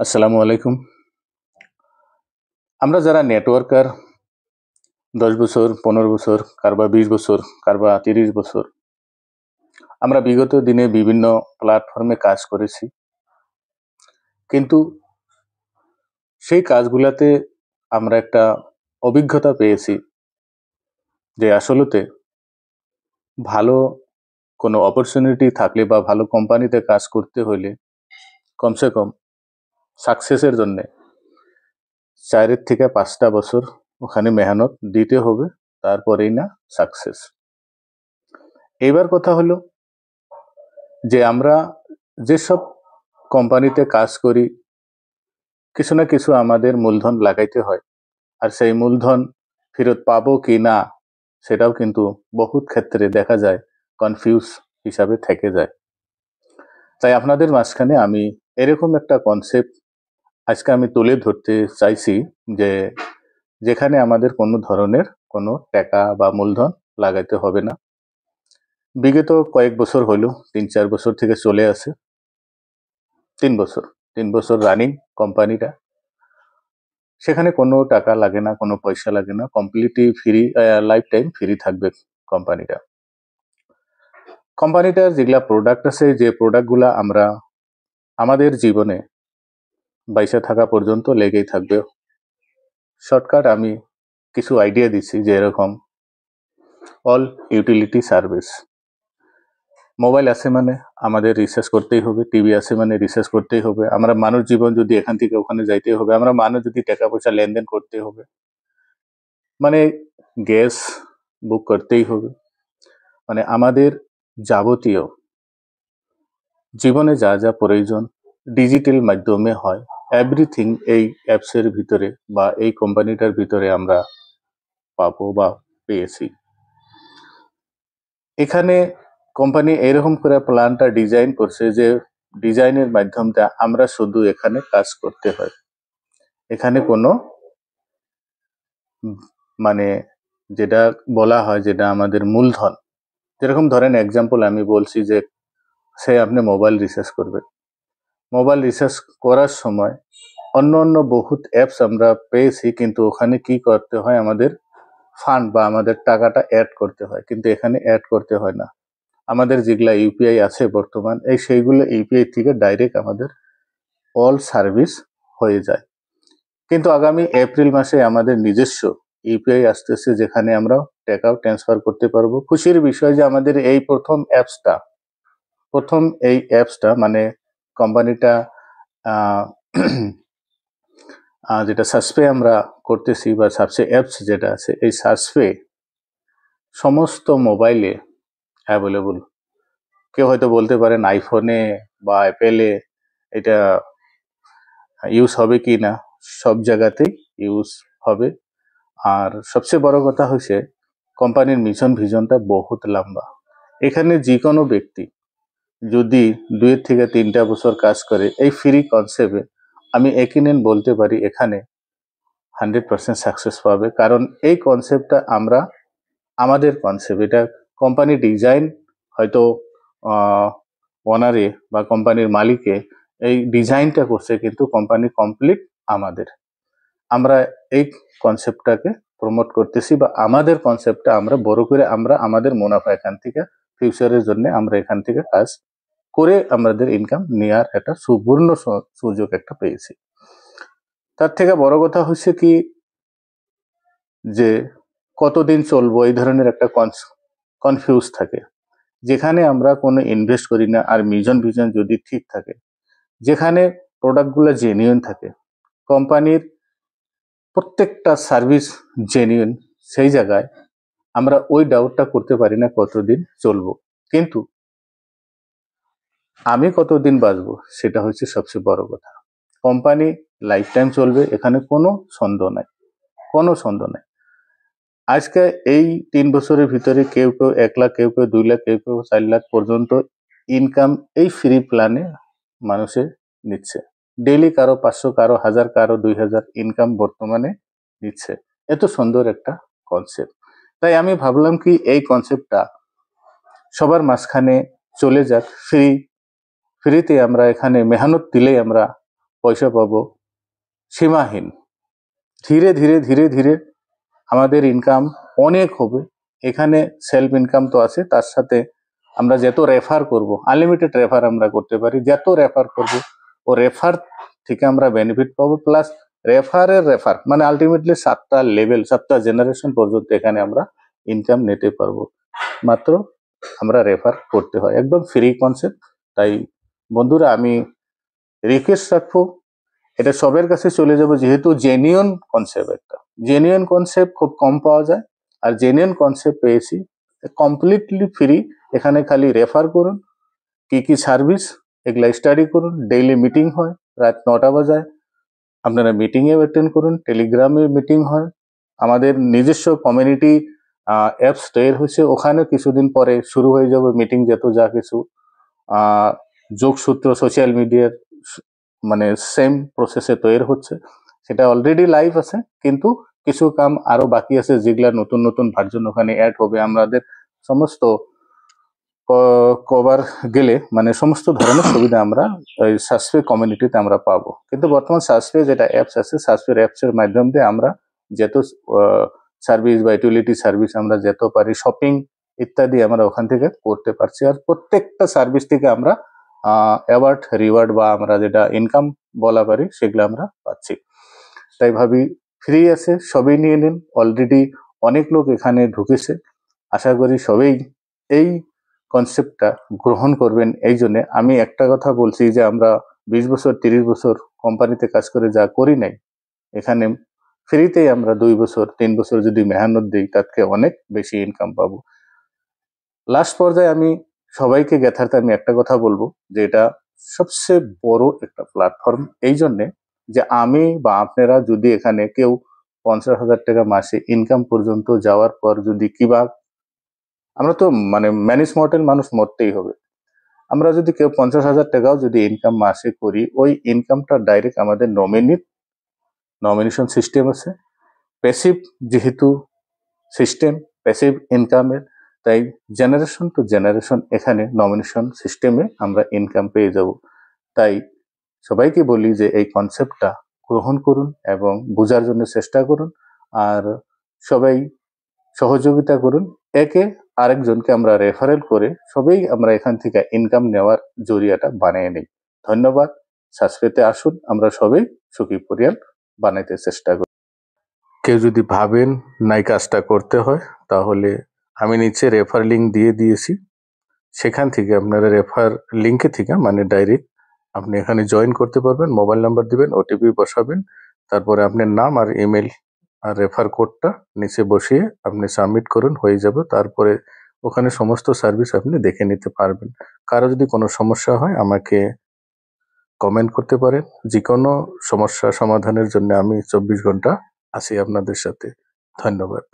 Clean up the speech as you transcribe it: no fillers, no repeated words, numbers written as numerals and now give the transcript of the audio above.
আসসালামু আলাইকুম। আমরা যারা নেটওয়ার্কার ১০ বছর, ১৫ বছর, কারবা ২০ বছর, কারবা ৩০ বছর, আমরা বিগত দিনে বিভিন্ন প্ল্যাটফর্মে কাজ করেছি। কিন্তু সেই কাজগুলাতে আমরা একটা অভিজ্ঞতা পেয়েছি যে আসলেতে ভালো কোনো অপরচুনিটি থাকলে বা ভালো কোম্পানিতে কাজ করতে হইলে কমসে কম সাকসেসের জন্যে ৪ থেকে ৫ টা বছর ওখানে মেহনত দিতে হবে, তারপরেই না সাকসেস। এইবার কথা হলো যে আমরা যেসব কোম্পানিতে কাজ করি কিছু না কিছু আমাদের মূলধন লাগাইতে হয়, আর সেই মূলধন ফেরত পাবো কি না সেটাও কিন্তু বহুত ক্ষেত্রে দেখা যায় কনফিউজ হিসাবে থেকে যায়। তাই আপনাদের মাঝখানে আমি এরকম একটা কনসেপ্ট আজকে আমি তুলে ধরতে চাইছি যে যেখানে আমাদের কোনো ধরনের কোনো টাকা বা মূলধন লাগাইতে হবে না। বিগত কয়েক বছর হলো ৩-৪ বছর থেকে চলে আসে। ৩ বছর রানিং কোম্পানিটা, সেখানে কোনো টাকা লাগে না, কোনো পয়সা লাগে না, completely free, life time free থাকবে কোম্পানিটা। কোম্পানিটার যেগুলা প্রোডাক্ট আছে, যে প্রোডাক্টগুলা আমরা আমাদের জীবনে বাইসা থাকা পর্যন্ত লেগেই থাকবে। শর্টকাট আমি কিছু আইডিয়া দিচ্ছি, যে এরকম অল ইউটিলিটি সার্ভিস। মোবাইল আছে মানে আমাদের রিচার্জ করতেই হবে, টিভি আছে মানে রিচার্জ করতেই হবে, আমরা মানুষ জীবন যদি এখান থেকে ওখানে যাইতে হবে, আমরা মানুষ যদি টাকা পয়সা লেনদেন করতে হবে, মানে গ্যাস বুক করতেই হবে, মানে আমাদের যাবতীয় জীবনে যা যা প্রয়োজন ডিজিটাল মাধ্যমে হয়, এভরিথিং এই অ্যাপসের ভিতরে বা এই কোম্পানিটার ভিতরে আমরা পাবো বা পেয়েছি। এখানে কোম্পানি এরকম করে প্ল্যানটা ডিজাইন করছে যে ডিজাইনের মাধ্যমটা আমরা শুধু এখানে কাজ করতে হয়। এখানে কোনো মানে যেটা বলা হয়, যেটা আমাদের মূলধন, যেরকম ধরেন এক্সাম্পল আমি বলছি যে সে আপনি মোবাইল রিচার্জ করবেন, মোবাইল রিচার্জ করার সময় অন্য অন্য বহুত অ্যাপস আমরা পেয়েছি, কিন্তু ওখানে কি করতে হয়, আমাদের ফান্ড বা আমাদের টাকাটা অ্যাড করতে হয়, কিন্তু এখানে অ্যাড করতে হয় না। আমাদের যেগুলা ইউপিআই আছে বর্তমান, এই সেইগুলো ইউপিআই থেকে ডাইরেক্ট আমাদের অল সার্ভিস হয়ে যায়। কিন্তু আগামী এপ্রিল মাসে আমাদের নিজস্ব ইউপিআই আসতেছে, যেখানে আমরা টাকাও ট্রান্সফার করতে পারবো। খুশির বিষয় যে আমাদের এই প্রথম এই অ্যাপসটা মানে কোম্পানিটা যেটা সার্চপে আমরা করতেছি বা সার্চপে অ্যাপস যেটা আছে, এই সার্চপে সমস্ত মোবাইলে অ্যাভেলেবল। কেউ হয়তো বলতে পারেন আইফোনে বা অ্যাপেলে এটা ইউজ হবে কি না, সব জায়গাতেই ইউজ হবে। আর সবচেয়ে বড় কথা হচ্ছে কোম্পানির মিশন ভিশনটা বহুত লম্বা। এখানে যে কোনো ব্যক্তি যদি ২ থেকে ৩টা বছর কাজ করে এই ফ্রি কনসেপ্টে, আমি একিনেন বলতে পারি এখানে 100% সাকসেস পাবে। কারণ এই কনসেপ্টটা আমরা আমাদের কনসেপ্ট, এটা কোম্পানি ডিজাইন হয়তো ওনারে বা কোম্পানির মালিকে এই ডিজাইনটা করছে, কিন্তু কোম্পানি কমপ্লিট আমাদের। আমরা এই কনসেপ্টটাকে প্রমোট করতেছি বা আমাদের কনসেপ্টটা আমরা বড় করে আমরা আমাদের মুনাফা এখান থেকে ফিউচারের জন্য আমরা এখান থেকে কাজ করে আমাদের ইনকাম নেওয়ার একটা সুবর্ণ সুযোগ একটা পেয়েছি। তার থেকে বড় কথা হচ্ছে কি, যে কতদিন চলবো এই ধরনের একটা কনফিউজ থাকে। যেখানে আমরা কোনো ইনভেস্ট করি না, আর মিশন ভিশন যদি ঠিক থাকে, যেখানে প্রোডাক্টগুলো জেনুইন থাকে, কোম্পানির প্রত্যেকটা সার্ভিস জেনুইন, সেই জায়গায় আমরা ওই ডাউটটা করতে পারি না কতদিন চলবো। কিন্তু আমি কতদিন বাঁচবো সেটা হচ্ছে সবচেয়ে বড় কথা। কোম্পানি লাইফ টাইম চলবে, এখানে কোনো সন্দেহ নাই, কোনো সন্দেহ নাই। আজকে এই ৩ বছরের ভিতরে কেউ কেউ ১ লাখ, কেউ কেউ ২ লাখ, কেউ কেউ ৪ লাখ পর্যন্ত ইনকাম এই ফ্রি প্ল্যানে মানুষে নিচ্ছে। ডেইলি কারো ৫০০, কারো ১০০০, কারো ২০০০ ইনকাম বর্তমানে নিচ্ছে। এত সুন্দর একটা কনসেপ্ট। তাই আমি ভাবলাম কি এই কনসেপ্টটা সবার মাঝখানে চলে যাক। ফ্রিতে আমরা এখানে মেহনত দিলেই আমরা পয়সা পাবো সীমাহীন। ধীরে ধীরে ধীরে ধীরে আমাদের ইনকাম অনেক হবে। এখানে সেলফ ইনকাম তো আছে, তার সাথে আমরা যত রেফার করব, আনলিমিটেড রেফার আমরা করতে পারি। যত রেফার করব ও রেফার থেকে আমরা বেনিফিট পাবো, প্লাস রেফার মানে আলটিমেটলি 7টা লেভেল, 7টা জেনারেশন পর্যন্ত এখানে আমরা ইনকাম নিতে পারবো। মাত্র আমরা রেফার করতে হয়, একদম ফ্রি কনসেপ্ট। তাই বন্ধুরা আমি রিকোয়েস্ট রাখবো, এটা সবের কাছে চলে যাবো, যেহেতু জেনুইন কনসেপ্ট, একটা জেনুইন কনসেপ্ট খুব কম পাওয়া যায়। আর জেনুইন কনসেপ্ট পেয়েছি কমপ্লিটলি ফ্রি। এখানে খালি রেফার করুন, কি কি সার্ভিস এগুলা স্টাডি করুন। ডেইলি মিটিং হয় রাত 9টা বাজায়, আপনারা মিটিংয়ে অ্যাটেন্ড করুন। টেলিগ্রামে মিটিং হয়, আমাদের নিজস্ব কমিউনিটি অ্যাপস তৈরি হয়েছে, ওখানে কিছুদিন পরে শুরু হয়ে যাবে মিটিং, যত যা কিছু যোগসূত্র সোশ্যাল মিডিয়ার মানে সেম প্রসেসে তৈরি হচ্ছে, সেটা অলরেডি লাইভ আছে। কিন্তু কিছু কাম আরো বাকি আছে, যেগুলা নতুন নতুন ভার্জন ওখানে অ্যাড হবে। আমাদের সমস্ত কভার গেলে মানে সমস্ত ধরনের সুবিধা আমরা ওই সাসপে কমিউনিটিতে আমরা পাবো। কিন্তু বর্তমান সাসপে যেটা অ্যাপস আছে, সাসপে অ্যাপস এর মাধ্যম দিয়ে আমরা যত সার্ভিস বা ইউটিলিটি সার্ভিস আমরা যত পারি, শপিং ইত্যাদি আমরা ওখান থেকে করতে পারছি। আর প্রত্যেকটা সার্ভিস থেকে আমরা অ্যাওয়ার্ড রিওয়ার্ড বা আমরা যেটা ইনকাম বলা পারি সেগুলো আমরা পাচ্ছি। তাই ভাবি ফ্রি আছে, সবই নিয়ে নিন। অলরেডি অনেক লোক এখানে ঢুকেছে, আশা করি সবাই এই কনসেপ্টটা গ্রহণ করবেন। এই জন্যে আমি একটা কথা বলছি যে আমরা 20 বছর 30 বছর কোম্পানিতে কাজ করে যা করি নাই, এখানে ফ্রিতেই আমরা 2 বছর 3 বছর যদি মেহনত দিই, তাতে অনেক বেশি ইনকাম পাবো। লাস্ট পর্যায়ে আমি সবাইকে যথার্থ আমি একটা কথা বলবো, যে এটা সবচেয়ে বড় একটা প্ল্যাটফর্ম। এই জন্যে যে আমি বা আপনারা যদি এখানে কেউ 50,000 টাকা মাসে ইনকাম পর্যন্ত যাওয়ার পর যদি কিবা, আমরা তো মানে ম্যানেজ মডেল মানুষ মরতেই হবে, আমরা যদি কেউ 50,000 টাকাও যদি ইনকাম মাসে করি, ওই ইনকামটা ডাইরেক্ট আমাদের নমিনেশন সিস্টেম আছে। প্যাসিভ যেহেতু সিস্টেম, প্যাসিভ ইনকামের, তাই জেনারেশন টু জেনারেশন এখানে নমিনেশন সিস্টেমে আমরা ইনকাম পেয়ে যাব। তাই সবাইকে বলি যে এই কনসেপ্টটা গ্রহণ করুন এবং বোঝার জন্য চেষ্টা করুন। আর সবাই সহযোগিতা করুন, একে আরেকজনকে আমরা রেফারেল করে সবাই আমরা এখান থেকে ইনকাম নেওয়ার জরিয়াটা বানিয়ে নিই। ধন্যবাদ। সাসপেতে আসুন, আমরা সবাই সুখী পরিবার বানাইতে চেষ্টা করি। কেউ যদি ভাবেন নাই কাজটা করতে হয়, তাহলে আমি নিচে রেফার লিঙ্ক দিয়ে দিয়েছি, সেখান থেকে আপনারা রেফার লিঙ্কে থেকে মানে ডাইরেক্ট আপনি এখানে জয়েন করতে পারবেন। মোবাইল নাম্বার দিবেন, ওটিপি বসাবেন, তারপরে আপনার নাম আর ইমেল আর রেফার কোডটা নিচে বসিয়ে আপনি সাবমিট করুন, হয়ে যাবে। তারপরে ওখানে সমস্ত সার্ভিস আপনি দেখে নিতে পারবেন। কারো যদি কোনো সমস্যা হয় আমাকে কমেন্ট করতে পারেন। যে কোনো সমস্যা সমাধানের জন্য আমি 24 ঘন্টা আছি আপনাদের সাথে। ধন্যবাদ।